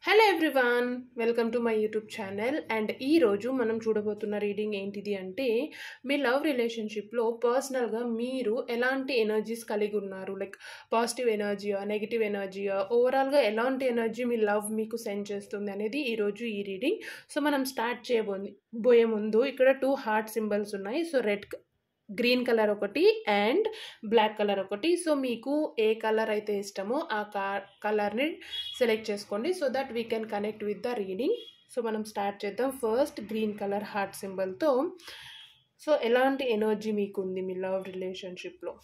Hello everyone, welcome to my YouTube channel. And ఈరోజు మనం చూడబోతున్న reading ఏంటిది అంటే, మీ లవ్ రిలేషన్షిప్లో పర్సనల్గా మీరు ఎలాంటి ఎనర్జీస్ కలిగి ఉన్నారు, లైక్ పాజిటివ్ ఎనర్జీయా, నెగిటివ్ ఎనర్జీయా, ఓవరాల్గా ఎలాంటి ఎనర్జీ మీ లవ్ మీకు సెండ్ చేస్తుంది అనేది ఈరోజు ఈ రీడింగ్. సో మనం స్టార్ట్ చేయబోయే ముందు ఇక్కడ 2 హార్ట్ సింబల్స్ ఉన్నాయి. సో గ్రీన్ కలర్ ఒకటి అండ్ బ్లాక్ కలర్ ఒకటి. సో మీకు ఏ కలర్ అయితే ఇష్టమో ఆ కలర్ని సెలెక్ట్ చేసుకోండి so that we can connect with the reading. So మనం స్టార్ట్ చేద్దాం. ఫస్ట్ గ్రీన్ కలర్ హార్ట్ సింబల్తో. సో ఎలాంటి ఎనర్జీ మీకు ఉంది మీ లవ్ రిలేషన్షిప్లో?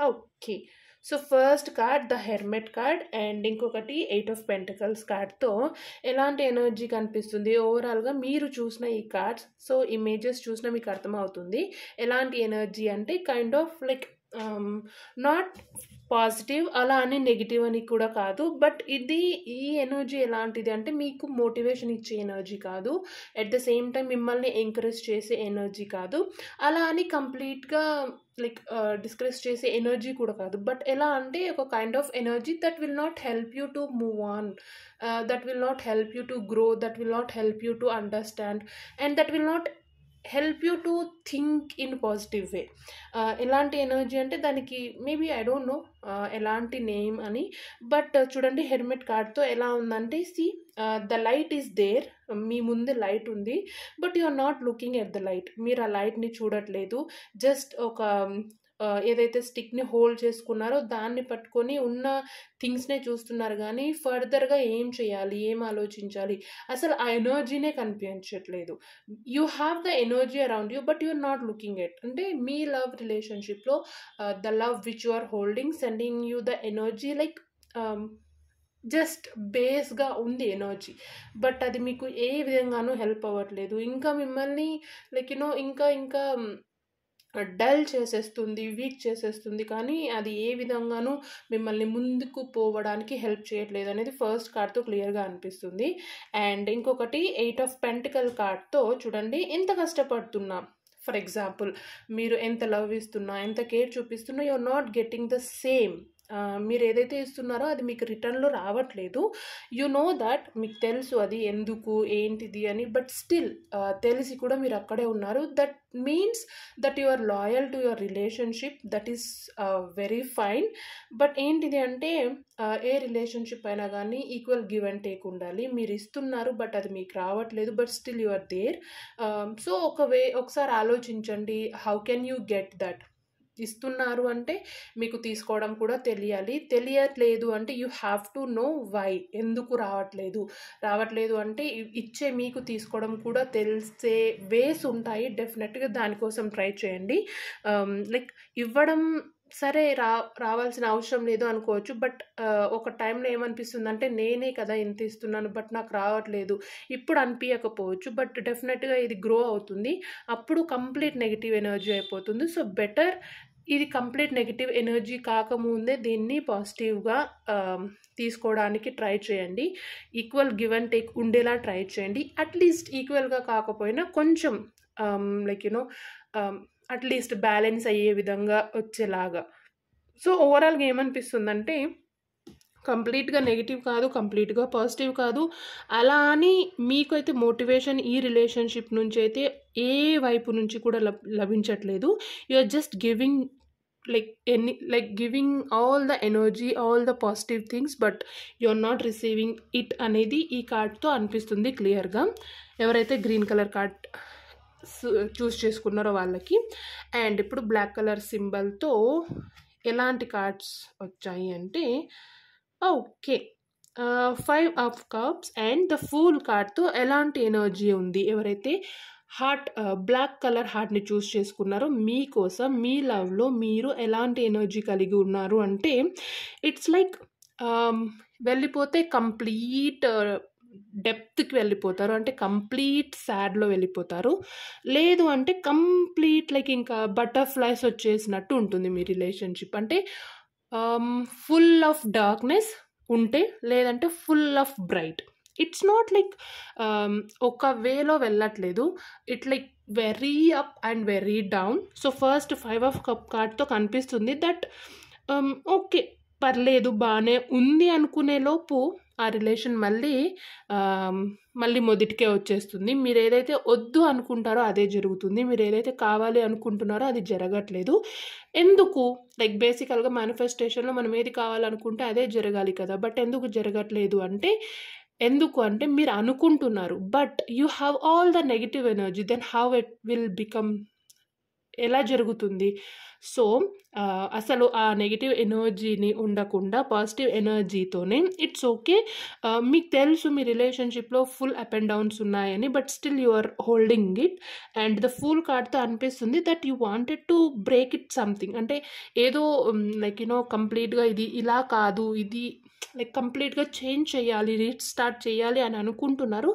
Okay, so first card the hermit card and ఇంకొకటి 8 ఆఫ్ పెంటికల్స్ కార్డ్తో ఎలాంటి ఎనర్జీ కనిపిస్తుంది ఓవరాల్గా మీరు చూసిన ఈ కార్డ్స్. సో ఇమేజెస్ చూసినా మీకు అర్థమవుతుంది ఎలాంటి ఎనర్జీ అంటే kind of like not positive అలా అని నెగిటివ్ అని కూడా కాదు, బట్ ఈ ఎనర్జీ ఎలాంటిది అంటే మీకు మోటివేషన్ ఇచ్చే ఎనర్జీ కాదు, అట్ ద సేమ్ టైం మిమ్మల్ని ఎంకరేజ్ చేసే ఎనర్జీ కాదు, అలా అని కంప్లీట్గా లైక్ డిస్కరేజ్ చేసే ఎనర్జీ కూడా కాదు. బట్ ఎలా అంటే ఒక kind of energy that will not help you to move on, that will not help you to grow, that will not help you to understand and that will not help you to think in positive way. ఎలాంటి energy అంటే దానికి maybe I don't know ఎలాంటి name అని, but చూడండి హెర్మెట్ కార్డ్తో ఎలా ఉందంటే ద లైట్ ఈస్ దేర్, మీ ముందు లైట్ ఉంది but you are not looking at the light. మీరు ఆ లైట్ని చూడట్లేదు, జస్ట్ ఒక ఏదైతే స్టిక్ని హోల్డ్ చేసుకున్నారో దాన్ని పట్టుకొని ఉన్న థింగ్స్నే చూస్తున్నారు కానీ ఫర్దర్గా ఏం చేయాలి, ఏం ఆలోచించాలి అసలు ఆ ఎనర్జీనే కనిపించట్లేదు. You have the energy around you but you are not looking at. అంటే మీ లవ్ రిలేషన్షిప్లో the love which you are holding sending you the energy like just బేస్గా ఉంది ఎనర్జీ, బట్ అది మీకు ఏ విధంగానూ హెల్ప్ అవ్వట్లేదు. ఇంకా మిమ్మల్ని లైక్ ఇంకా డల్ చేసేస్తుంది, వీక్ చేసేస్తుంది, కానీ అది ఏ విధంగానూ మిమ్మల్ని ముందుకు పోవడానికి హెల్ప్ చేయట్లేదు అనేది ఫస్ట్ కార్డ్తో క్లియర్గా అనిపిస్తుంది. అండ్ ఇంకొకటి 8 ఆఫ్ పెంటికల్ కార్డ్తో చూడండి ఎంత కష్టపడుతున్నా, ఫర్ ఎగ్జాంపుల్ మీరు ఎంత లవ్ ఇస్తున్నా, ఎంత కేర్ చూపిస్తున్నా, you are not getting the same. మీరు ఏదైతే ఇస్తున్నారో అది మీకు రిటర్న్లో రావట్లేదు. యు నో దట్, మీకు తెలుసు అది ఎందుకు ఏంటిది అని, బట్ స్టిల్ తెలిసి కూడా మీరు అక్కడే ఉన్నారు. That means that you are loyal to your relationship, that is very fine. But ఏంటిది అంటే ఏ రిలేషన్షిప్ అయినా కానీ ఈక్వల్ గివ్ అండ్ టేక్ ఉండాలి. మీరు ఇస్తున్నారు బట్ అది మీకు రావట్లేదు, but still you are there. So ఒకసారి ఆలోచించండి, how can you get that. ఇస్తున్నారు అంటే మీకు తీసుకోవడం కూడా తెలియట్లేదు అంటే you have to know why, ఎందుకు రావట్లేదు అంటే ఇచ్చే మీకు తీసుకోవడం కూడా తెలిసే వేస్ ఉంటాయి. డెఫినెట్గా దానికోసం ట్రై చేయండి. లైక్ ఇవ్వడం సరే రావాల్సిన అవసరం లేదు అనుకోవచ్చు, బట్ ఒక టైంలో ఏమనిపిస్తుంది అంటే నేనే కదా ఇంత ఇస్తున్నాను బట్ నాకు రావట్లేదు, ఇప్పుడు అనిపించకపోవచ్చు బట్ డెఫినెట్గా ఇది గ్రో అవుతుంది, అప్పుడు కంప్లీట్ నెగిటివ్ ఎనర్జీ అయిపోతుంది. సో బెటర్ ఇది కంప్లీట్ నెగిటివ్ ఎనర్జీ కాకముందే దీన్ని పాజిటివ్గా తీసుకోవడానికి ట్రై చేయండి. ఈక్వల్ గివ్ అండ్ టేక్ ఉండేలా ట్రై చేయండి. అట్లీస్ట్ ఈక్వల్గా కాకపోయినా కొంచెం లైక్ అట్లీస్ట్ బ్యాలెన్స్ అయ్యే విధంగా వచ్చేలాగా. సో ఓవరాల్గా ఏమనిపిస్తుందంటే కంప్లీట్గా నెగిటివ్ కాదు, కంప్లీట్గా పాజిటివ్ కాదు, అలా అని మీకైతే మోటివేషన్ ఈ రిలేషన్షిప్ నుంచి అయితే ఏ వైపు నుంచి కూడా లభించట్లేదు. You are just giving giving all the energy, all the positive things, but you are not receiving it అనేది ఈ కార్డ్తో అనిపిస్తుంది క్లియర్గా. ఎవరైతే గ్రీన్ కలర్ కార్డ్ చూస్ చేసుకున్నారో వాళ్ళకి. అండ్ ఇప్పుడు బ్లాక్ కలర్ సింబల్తో ఎలాంటి కార్డ్స్ వచ్చాయి అంటే okay, 5 of cups and the fool కార్డ్తో ఎలాంటి ఎనర్జీ ఉంది. ఎవరైతే బ్లాక్ కలర్ హార్ట్ని చూస్ చేసుకున్నారో మీకోసం మీ లవ్లో మీరు ఎలాంటి ఎనర్జీ కలిగి ఉన్నారు అంటే ఇట్స్ లైక్ వెళ్ళిపోతే కంప్లీట్ డెప్త్కి వెళ్ళిపోతారు, అంటే కంప్లీట్ సాడ్లో వెళ్ళిపోతారు, లేదు అంటే కంప్లీట్ లైక్ ఇంకా బటర్ఫ్లైస్ వచ్చేసినట్టు ఉంటుంది మీ రిలేషన్షిప్. అంటే ఫుల్ ఆఫ్ డార్క్నెస్ ఉంటే, లేదంటే full of bright. It's not like ఒక వేలో వెళ్ళట్లేదు, it like very up and very down. So first 5 of cup card కనిపిస్తుంది దట్ ఓకే పర్లేదు బాగానే ఉంది అనుకునే లోపు ఆ రిలేషన్ మళ్ళీ మొదటికే వచ్చేస్తుంది. మీరు ఏదైతే వద్దు అనుకుంటారో అదే జరుగుతుంది. మీరు ఏదైతే కావాలి అనుకుంటున్నారో అది జరగట్లేదు. ఎందుకు? లైక్ బేసికల్గా మేనిఫెస్టేషన్లో మనం ఏది కావాలనుకుంటే అదే జరగాలి కదా. బట్ ఎందుకు జరగట్లేదు అంటే మీరు అనుకుంటున్నారు, but you have all the negative energy. Then how it will become, ఎలా జరుగుతుంది? సో అసలు ఆ నెగిటివ్ ఎనర్జీని ఉండకుండా పాజిటివ్ ఎనర్జీతోనే ఇట్స్ ఓకే. మీకు తెలుసు మీ రిలేషన్షిప్లో ఫుల్ అప్ అండ్ డౌన్స్ ఉన్నాయని, but still you are holding it. And the fool కార్డ్తో అనిపిస్తుంది that you wanted to break it something. అంటే ఏదో లైక్ కంప్లీట్గా ఇది ఇలా కాదు, ఇది లైక్ కంప్లీట్గా చేంజ్ చేయాలి, రీస్టార్ట్ చేయాలి అని అనుకుంటున్నారు.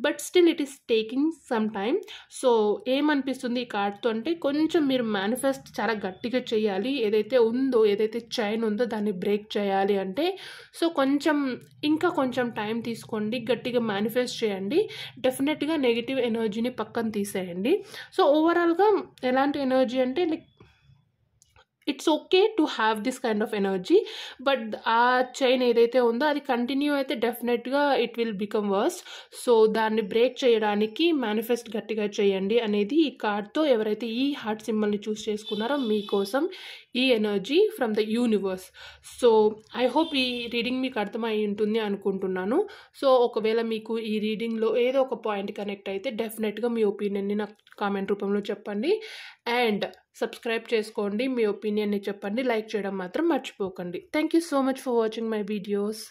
But still it is taking some time. So ఏమనిపిస్తుంది ఈ కార్డ్తో అంటే కొంచెం మీరు మేనిఫెస్ట్ చాలా గట్టిగా చేయాలి. ఏదైతే చైన్ ఉందో దాన్ని బ్రేక్ చేయాలి అంటే సో ఇంకా కొంచెం టైం తీసుకోండి, గట్టిగా మేనిఫెస్ట్ చేయండి. డెఫినెట్గా నెగిటివ్ ఎనర్జీని పక్కన తీసేయండి. సో ఓవరాల్గా ఎలాంటి ఎనర్జీ అంటే like it's okay to have this kind of energy, but ఆ చైన్ ఏదైతే ఉందో అది కంటిన్యూ అయితే డెఫినెట్గా it will become worse. So దాన్ని బ్రేక్ చేయడానికి మేనిఫెస్ట్ గట్టిగా చేయండి అనేది ఈ కార్డ్తో ఎవరైతే ఈ హార్ట్ సింబల్ని చూస్ చేసుకున్నారో మీకోసం ఈ energy from the universe. So I hope ఈ రీడింగ్ మీకు అర్థమై ఉంటుంది అనుకుంటున్నాను. సో ఒకవేళ మీకు ఈ రీడింగ్లో ఏదో ఒక పాయింట్ కనెక్ట్ అయితే డెఫినెట్గా మీ ఒపీనియన్ని నాకు కామెంట్ రూపంలో చెప్పండి. అండ్ సబ్స్క్రైబ్ చేసుకోండి, మీ ఒపీనియన్ని చెప్పండి, లైక్ చేయడం మాత్రం మర్చిపోకండి. Thank you so much for watching my videos.